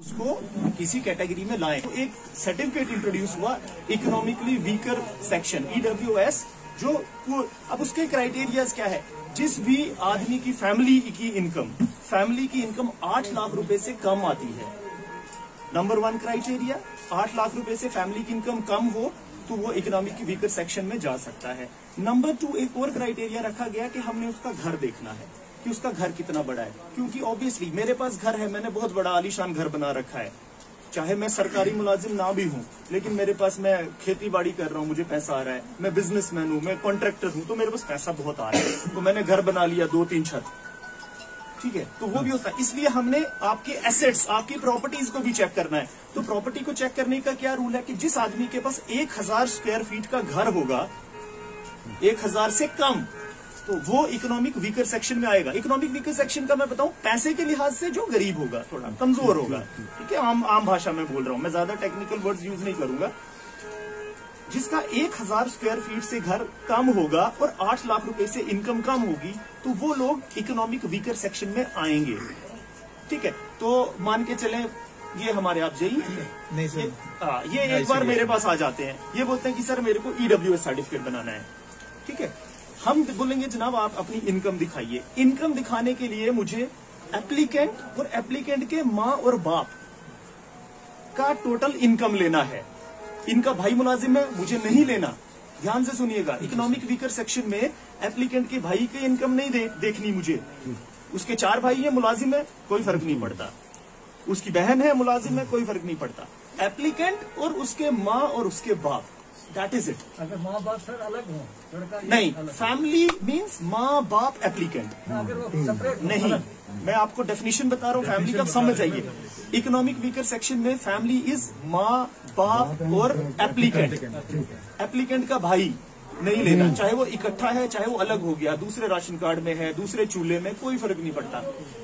उसको किसी कैटेगरी में लाएं। तो एक सर्टिफिकेट इंट्रोड्यूस हुआ, इकोनॉमिकली वीकर सेक्शन EWS, जो अब उसके क्राइटेरियाज क्या है? जिस भी आदमी की फैमिली की इनकम 8 लाख रुपए से कम आती है, नंबर 1 क्राइटेरिया, 8 लाख रुपए से फैमिली की इनकम कम हो तो वो इकोनॉमिक वीकर सेक्शन में जा सकता है। नंबर 2 एक और क्राइटेरिया रखा गया कि हमने उसका घर देखना है कि उसका घर कितना बड़ा है, क्योंकि ऑब्वियसली मेरे पास घर है, मैंने बहुत बड़ा आलीशान घर बना रखा है, चाहे मैं सरकारी मुलाजिम ना भी हूं, लेकिन मेरे पास मैं खेती बाड़ी कर रहा हूं, मुझे पैसा आ रहा है, मैं बिजनेसमैन हूं, मैं कॉन्ट्रैक्टर हूं, तो मेरे पास पैसा बहुत आ रहा है, तो मैंने घर बना लिया 2-3 छत, ठीक है, तो वो भी होता है। इसलिए हमने आपके एसेट्स, आपकी प्रॉपर्टीज को भी चेक करना है। तो प्रॉपर्टी को चेक करने का क्या रूल है कि जिस आदमी के पास 1000 स्क्वायर फीट का घर होगा, 1000 से कम, तो वो इकोनॉमिक वीकर सेक्शन में आएगा। इकोनॉमिक वीकर सेक्शन का मैं बताऊं, पैसे के लिहाज से जो गरीब होगा, थोड़ा कमजोर होगा, ठीक है, आम भाषा में बोल रहा हूं, मैं ज्यादा टेक्निकल वर्ड्स यूज नहीं करूंगा। जिसका 1000 स्क्वायर फीट से घर कम होगा और 8 लाख रुपए से इनकम कम होगी, तो वो लोग इकोनॉमिक वीकर सेक्शन में आएंगे, ठीक है। तो मान के चलें ये हमारे आप जई नहीं सर, ये एक बार मेरे पास आ जाते हैं, ये बोलते हैं कि सर मेरे को EWS सर्टिफिकेट बनाना है, ठीक है। हम बोलेंगे जनाब आप अपनी इनकम दिखाइए। इनकम दिखाने के लिए मुझे एप्लीकेंट और एप्लीकेंट के माँ और बाप का टोटल इनकम लेना है। इनका भाई मुलाजिम है, मुझे नहीं लेना। ध्यान से सुनिएगा, इकोनॉमिक वीकर सेक्शन में एप्लीकेंट के भाई की इनकम नहीं देखनी मुझे। उसके 4 भाई है, मुलाजिम है, कोई फर्क नहीं पड़ता। उसकी बहन है, मुलाजिम है, कोई फर्क नहीं पड़ता। एप्लीकेंट और उसके माँ और उसके बाप, दैट इज इट। अगर माँ बाप सर अलग हो, लड़का नहीं, फैमिली मीन्स माँ बाप एप्लीकेंट अगर वो सेपरेट नहीं। मैं आपको डेफिनेशन बता रहा हूँ फैमिली का, समझ आइए। इकोनॉमिक वीकर सेक्शन में फैमिली इज माँ बाप और एप्लीकेंट। एप्लीकेंट का भाई नहीं लेना, चाहे वो इकट्ठा है, चाहे वो अलग हो गया, दूसरे राशन कार्ड में है, दूसरे चूल्हे में, कोई फर्क नहीं पड़ता।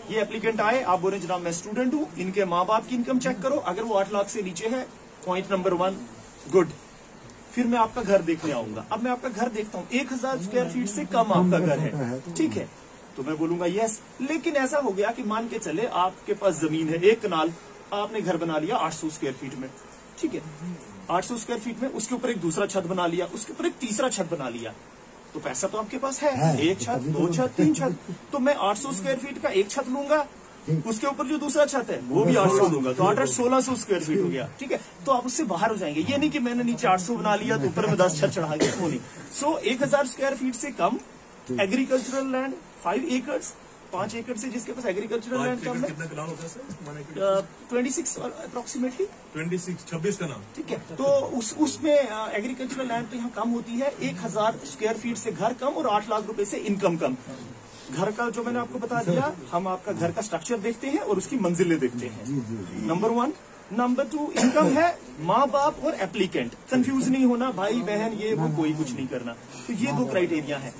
ये एप्लीकेंट आए, आप बोले जनाब मैं स्टूडेंट हूँ, इनके माँ बाप की इनकम चेक करो, अगर वो 8 लाख से नीचे है, पॉइंट नंबर 1 गुड। फिर मैं आपका घर देखने आऊंगा। अब मैं आपका घर देखता हूँ, 1000 स्क्वायर फीट से कम आपका घर है, ठीक है, तो मैं बोलूंगा यस। लेकिन ऐसा हो गया कि मान के चले आपके पास जमीन है 1 कनाल, आपने घर बना लिया 800 स्क्वायर फीट में, ठीक है, 800 स्क्वायर फीट में उसके ऊपर एक दूसरा छत बना लिया, उसके ऊपर एक तीसरा छत बना लिया, तो पैसा तो आपके पास है, 1 छत, 2 छत, 3 छत, तो मैं 800 स्क्वायर फीट का एक छत लूंगा, उसके ऊपर जो दूसरा छत है वो भी 800 दूंगा, तो 8 1600 स्क्वायर फीट हो गया, ठीक है। तो आप उससे बाहर हो जाएंगे। ये नहीं कि मैंने नीचे 800 बना लिया तो ऊपर में 10 छत चढ़ा गया, वो नहीं। सो 1000 स्क्वायर फीट से कम एग्रीकल्चरल लैंड 5 एकर्स, 5 एकड़ से जिसके पास एग्रीकल्चरल लैंड कम है, कितना कनाल होता है सर? 26 अप्रोक्सीमेटली 26 कनाल, ठीक है। तो उसमें एग्रीकल्चरल लैंड तो यहाँ कम होती है, 1000 स्क्वायर फीट से घर कम और 8 लाख रुपए से इनकम कम। घर का जो मैंने आपको बता दिया, हम आपका घर का स्ट्रक्चर देखते हैं और उसकी मंजिलें देखते हैं, नंबर 1। नंबर 2 इनकम है माँ बाप और एप्लीकेंट, कंफ्यूज नहीं होना, भाई बहन ये वो कोई कुछ नहीं करना। तो ये 2 क्राइटेरिया है।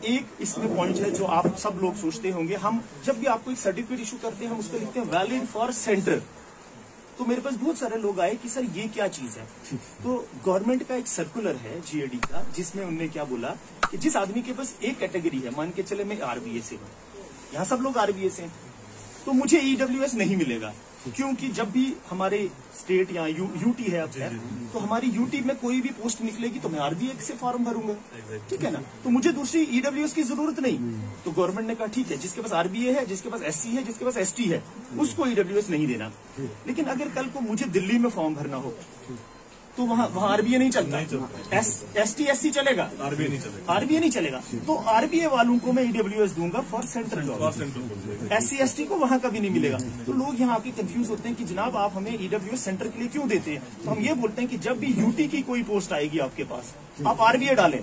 एक इसमें पॉइंट है जो आप सब लोग सोचते होंगे, हम जब भी आपको एक सर्टिफिकेट इशू करते हैं हम उसको लिखते हैं वैलिड फॉर सेंटर। तो मेरे पास बहुत सारे लोग आए कि सर ये क्या चीज है। तो गवर्नमेंट का एक सर्कुलर है GAD का, जिसमें उन्होंने क्या बोला कि जिस आदमी के पास एक कैटेगरी है, मान के चले मैं RBA से हूँ, यहाँ सब लोग RBA से हैं, तो मुझे EWS नहीं मिलेगा, क्योंकि जब भी हमारे स्टेट या UT है अब है, तो हमारी UT में कोई भी पोस्ट निकलेगी तो मैं RBA से फॉर्म भरूंगा, ठीक है ना, तो मुझे दूसरी EWS की जरूरत नहीं। तो गवर्नमेंट ने कहा ठीक है, जिसके पास RBA है, जिसके पास SC है, जिसके पास ST है, उसको EWS नहीं देना। लेकिन अगर कल को मुझे दिल्ली में फॉर्म भरना हो तो वहाँ RBA नहीं चलता, ST SC चलेगा, RBA नहीं चलेगा। तो RBA वालों को मैं EWS दूंगा for central job, SC ST को वहाँ कभी नहीं मिलेगा। तो लोग यहाँ आके कंफ्यूज होते हैं कि जनाब आप हमें EWS सेंटर के लिए क्यों देते हैं। तो हम ये बोलते हैं कि जब भी UT की कोई पोस्ट आएगी आपके पास, आप RBA डालें।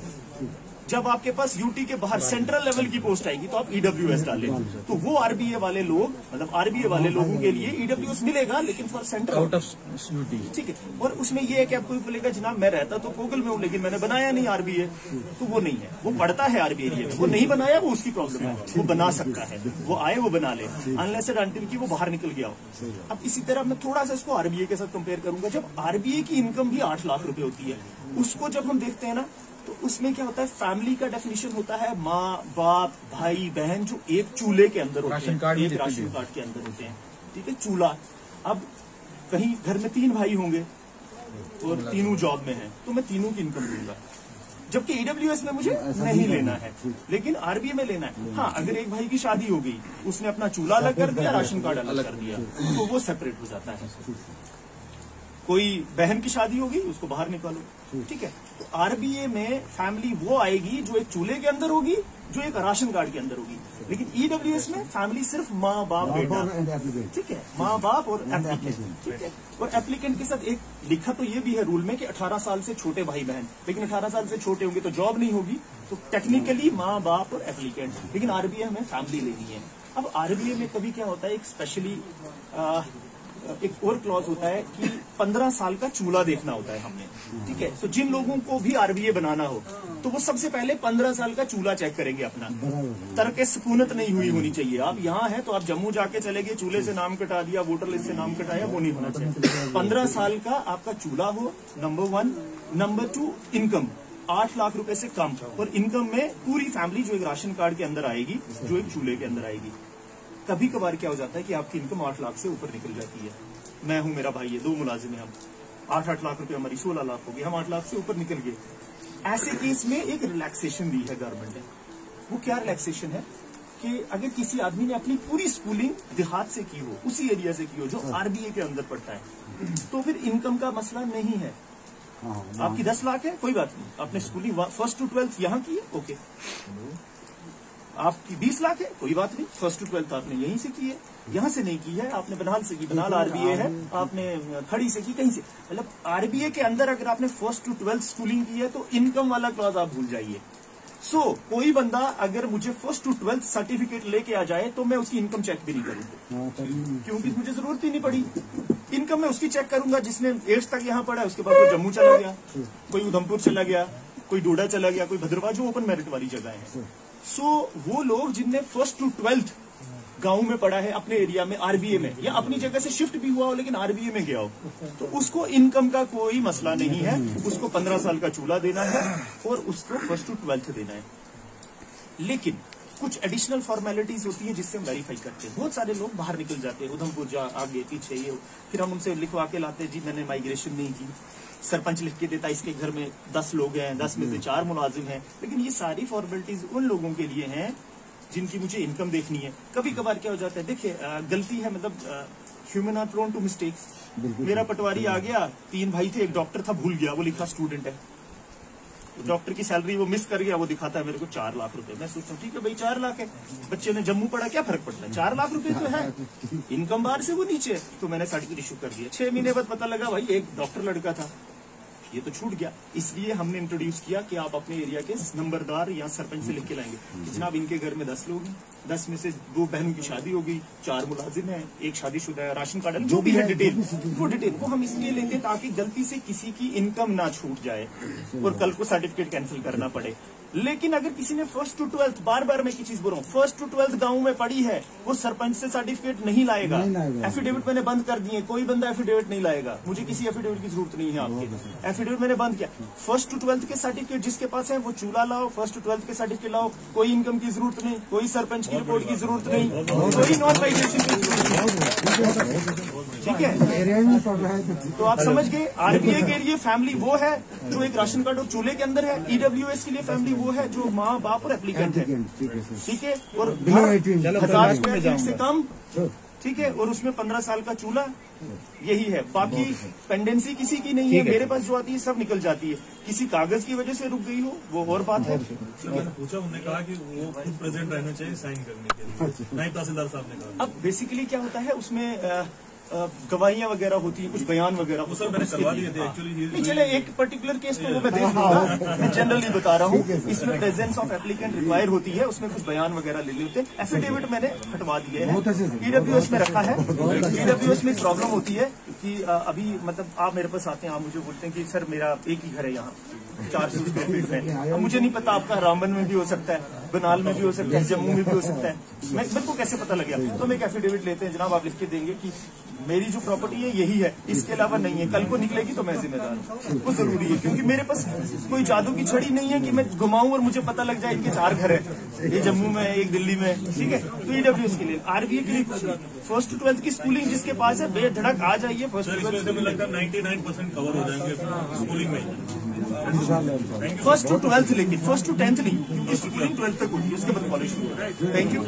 जब आपके पास UT के बाहर सेंट्रल लेवल की पोस्ट आएगी तो आप EWS डालें। तो वो RBA वाले लोग, मतलब RBA वाले लोगों के लिए EWS मिलेगा, लेकिन for central out of UT, ठीक है। और उसमें ये है कि आपको बोलेगा जनाब मैं रहता तो गूगल में हूँ, लेकिन मैंने बनाया नहीं RBA, तो वो नहीं है, वो पढ़ता है RBA एरिया में, वो नहीं बनाया, वो उसकी प्रॉब्लम है, वो बना सकता है, वो आए वो बना ले, अनलेस एंड अनटिल की वो बाहर निकल गया हो। अब इसी तरह मैं थोड़ा सा इसको RBA के साथ कंपेयर करूंगा। जब RBA की इनकम भी 8 लाख रुपए होती है, उसको जब हम देखते हैं ना, तो उसमें क्या होता है, फैमिली का डेफिनेशन होता है माँ बाप भाई बहन जो एक चूल्हे के अंदर होते हैं, एक राशन कार्ड के अंदर होते हैं, ठीक है, चूल्हा। अब कहीं घर में 3 भाई होंगे और तीनों जॉब में हैं, तो मैं तीनों की इनकम दूंगा, जबकि ईडब्ल्यूएस में मुझे नहीं लेना है, लेकिन आरबीए में लेना है। हाँ, अगर एक भाई की शादी हो गई, उसने अपना चूल्हा अलग कर दिया, राशन कार्ड अलग कर दिया, तो वो सेपरेट हो जाता है। कोई बहन की शादी होगी, उसको बाहर निकालो, ठीक है। तो आरबीए में फैमिली वो आएगी जो एक चूल्हे के अंदर होगी, जो एक राशन कार्ड के अंदर होगी, लेकिन ईडब्ल्यूएस में फैमिली सिर्फ माँ बाप बेटा, ठीक है, माँ बाप और एप्लीकेंट, ठीक है। और एप्लीकेंट के साथ एक लिखा तो ये भी है रूल में कि 18 साल से छोटे भाई बहन, लेकिन 18 साल से छोटे होंगे तो जॉब नहीं होगी, तो टेक्निकली माँ बाप और एप्लीकेंट, लेकिन आरबीए हमें फैमिली लेनी है। अब आरबीए में कभी क्या होता है, एक स्पेशली एक और क्लॉज होता है कि 15 साल का चूल्हा देखना होता है हमने, ठीक है। तो जिन लोगों को भी आरबीए बनाना हो, तो वो सबसे पहले 15 साल का चूल्हा चेक करेंगे अपना, तर्क सुकूनत नहीं हुई होनी चाहिए। आप यहाँ हैं तो आप जम्मू जाके चले गए, चूल्हे से नाम कटा दिया, वोटर लिस्ट से नाम कटाया, वो नहीं होना चाहिए। 15 साल का आपका चूल्हा हो, नंबर 1। नंबर 2, इनकम 8 लाख रुपए से कम, और इनकम में पूरी फैमिली जो एक राशन कार्ड के अंदर आएगी, जो एक चूल्हे के अंदर आएगी। कभी कभार क्या हो जाता है कि आपकी इनकम 8 लाख से ऊपर निकल जाती है। मैं हूं, मेरा भाई है, 2 मुलाजिम हैं, हम 8-8 लाख रुपए, हमारी 16 लाख हो गई, हम 8 लाख से ऊपर निकल गए। ऐसे केस में एक रिलैक्सेशन दी है गवर्नमेंट ने। वो क्या रिलैक्सेशन है कि अगर किसी आदमी ने अपनी पूरी स्कूलिंग देहात से की हो, उसी एरिया से की हो जो आरबीए के अंदर पड़ता है, तो फिर इनकम का मसला नहीं है। आपकी 10 लाख है, कोई बात नहीं, आपने स्कूलिंग 1st to 12th यहाँ की है, ओके। आपकी 20 लाख है, कोई बात नहीं, 1st to 12th आपने यहीं से की है, यहाँ से नहीं की है, आपने बनाल से की, बनाल आरबीए है, आपने खड़ी से की, कहीं से, मतलब आरबीए के अंदर अगर आपने 1st to 12th स्कूलिंग की है तो इनकम वाला क्लॉज आप भूल जाइए। कोई बंदा अगर मुझे 1st to 12th सर्टिफिकेट लेके आ जाए तो मैं उसकी इनकम चेक भी नहीं करूंगा, क्योंकि मुझे जरूरत ही नहीं पड़ी। इनकम मैं उसकी चेक करूंगा जिसने 8th तक यहाँ पढ़ा है, उसके बाद कोई जम्मू चला गया, कोई उधमपुर चला गया, कोई डोडा चला गया, कोई भद्रवाह, जो ओपन मेरिट वाली जगह है। वो लोग जिनने 1st to 12th गांव में पढ़ा है, अपने एरिया में आरबीए में, या अपनी जगह से शिफ्ट भी हुआ हो लेकिन आरबीए में गया हो, तो उसको इनकम का कोई मसला नहीं है। उसको 15 साल का चूल्हा देना है और उसको 1st to 12th देना है। लेकिन कुछ एडिशनल फॉर्मेलिटीज होती हैं जिससे हम वेरीफाई करते हैं। बहुत सारे लोग बाहर निकल जाते हैं, उधमपुर जा, आगे पीछे, ये, फिर हम उनसे लिखवा के लाते हैं, जी मैंने माइग्रेशन नहीं की, सरपंच लिख के देता, इसके घर में 10 लोग हैं, 10 में से 4 मुलाजिम हैं। लेकिन ये सारी फॉर्मेलिटीज उन लोगों के लिए हैं जिनकी मुझे इनकम देखनी है। कभी कभार क्या हो जाता है, देखिए गलती है, मतलब human are prone to mistakes. मेरा पटवारी आ गया, 3 भाई थे, एक डॉक्टर था, भूल गया, वो लिखा स्टूडेंट है, डॉक्टर की सैलरी वो मिस कर गया, वो दिखाता है मेरे को 4 लाख रुपए। मैं सोचता हूँ ठीक है भाई 4 लाख है, बच्चे ने जम्मू पढ़ा, क्या फर्क पड़ता है, 4 लाख रुपए तो है, इनकम बार से वो नीचे। तो मैंने सर्टिफिकेट इशू कर दिया। 6 महीने बाद पता लगा भाई एक डॉक्टर लड़का था, ये तो छूट गया। इसलिए हमने इंट्रोड्यूस किया कि आप अपने एरिया के नंबरदार या सरपंच से लिख के लाएंगे कि जनाब इनके घर में 10 लोग हैं, 10 में से 2 बहनों की शादी होगी, 4 मुलाजिम हैं, एक शादीशुदा है, राशन कार्ड है, जो भी है डिटेल, वो डिटेल को हम इसलिए लेंगे ताकि गलती से किसी की इनकम ना छूट जाए और कल को सर्टिफिकेट कैंसिल करना पड़े। लेकिन अगर किसी ने 1st to 12th, बार बार मैं की चीज बोल रहा हूँ, 1st to 12th गांव में पढ़ी है, वो सरपंच से सर्टिफिकेट नहीं लाएगा। एफिडेविट मैंने बंद कर दिए, कोई बंदा एफिडेविट नहीं लाएगा, मुझे किसी एफिडेविट की जरूरत नहीं है आपके। एफिडेविट मैंने बंद किया। 1st to 12th के सर्टिफिकेट जिसके पास है वो चूल्हा लाओ, 1st to 12th के सर्टिफिकेट लाओ, कोई इनकम की जरूरत नहीं, कोई सरपंच की रिपोर्ट की जरूरत नहीं, कोई नॉन माइग्रेशन की जरूरत नहीं, ठीक है। तो आप समझ गए, आरबीए के लिए फैमिली वो है जो एक राशन कार्ड और चूल्हे के अंदर है, ईडब्ल्यूएस के लिए फैमिली वो है जो माँ बाप और एप्लीकेंट है, ठीक है, और 1000 स्क्वायर फीट से कम, ठीक है, और उसमें 15 साल का चूल्हा, यही है। बाकी पेंडेंसी किसी की नहीं है, मेरे पास जो आती है सब निकल जाती है। किसी कागज की वजह से रुक गई हो वो और बात है। पूछा, उन्होंने कहा कि वो खुद प्रेजेंट रहना चाहिए साइन करने के लिए, नायब तहसीलदार साहब ने कहा। अब बेसिकली क्या होता है उसमें गवाहियां वगैरह होती है, कुछ बयान वगैरह, सर मैंने करवा दिए थे एक्चुअली। नहीं चले, एक पर्टिकुलर केस तो वो मैं देख लूंगा, मैं जनरली बता रहा हूँ। इसमें प्रेजेंस ऑफ एप्लीकेंट रिक्वायर होती है, उसमें कुछ बयान वगैरह ले लेते हैं। एफिडेविट मैंने हटवा दिए हैं, ईडब्ल्यूएस में रखा है। ईडब्ल्यूएस में प्रॉब्लम होती है कि अभी मतलब आप मेरे पास आते हैं, आप मुझे बोलते हैं कि सर मेरा एक ही घर है यहाँ 400 स्क्वायर फीट में, अब मुझे नहीं पता आपका रामबन में भी हो सकता है, बनाल में भी हो सकता है, जम्मू में भी हो सकता है, मेरे को कैसे पता लग गया? तो हम एक एफिडेविट लेते हैं, जनाब आप लिख के देंगे कि मेरी जो प्रॉपर्टी है यही है, इसके अलावा नहीं है। कल को निकलेगी तो मैं जिम्मेदार हूँ, वो जरूरी है, क्योंकि मेरे पास कोई जादू की छड़ी नहीं है कि मैं घुमाऊं और मुझे पता लग जाए इनके 4 घर है, एक जम्मू में, एक दिल्ली में, ठीक है। तो ईडब्ल्यूएस के लिए, आरबीए के लिए कुछ नहीं। 1st to 12th की स्कूलिंग जिसके पास है, बेधड़क आ जाइए। फर्स्ट सर, इसमें से मुझे लगता है 99% कवर हो जाएंगे स्कूलिंग में। 1st to 12th, लेकिन 1st to 10th नहीं, क्योंकि स्कूलिंग 12th तक होती है, उसके बाद कॉलेज। Thank you.